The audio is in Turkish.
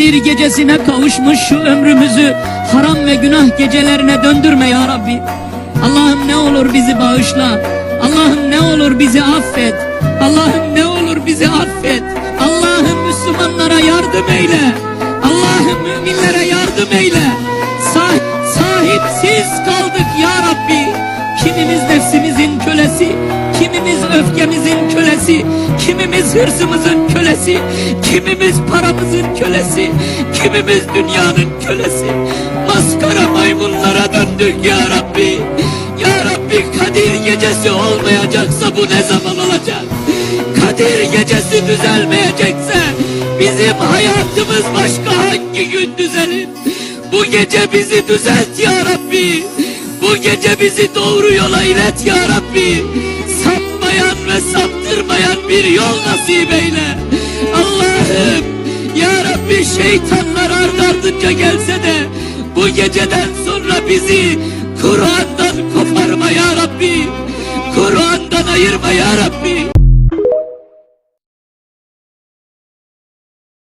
Kadir gecesine kavuşmuş şu ömrümüzü haram ve günah gecelerine döndürme ya Rabbi. Allah'ım ne olur bizi bağışla. Allah'ım ne olur bizi affet. Allah'ım ne olur bizi affet. Allah'ım Müslümanlara yardım eyle. Allah'ım müminlere yardım eyle. Sahipsiz kaldık ya Rabbi. Kimimiz nefsimizin kölesi, kimimiz öfkemizin kölesi, kimimiz hırsımızın kölesi, kimimiz paramızın kölesi, kimimiz dünyanın kölesi. Maskara maymunlara döndük ya Rabbi. Ya Rabbi, Kadir gecesi olmayacaksa bu ne zaman olacak? Kadir gecesi düzelmeyecekse bizim hayatımız başka hangi gün düzelir? Bu gece bizi düzelt ya Rabbi. Bu gece bizi doğru yola ilet ya Rabbi. Sapmayan ve saptırmayan bir yol nasip eyle. Allah'ım ya Rabbi, şeytanlar ard ardınca gelse de bu geceden sonra bizi Kur'an'dan koparma ya Rabbi. Kur'an'dan ayırma ya Rabbi.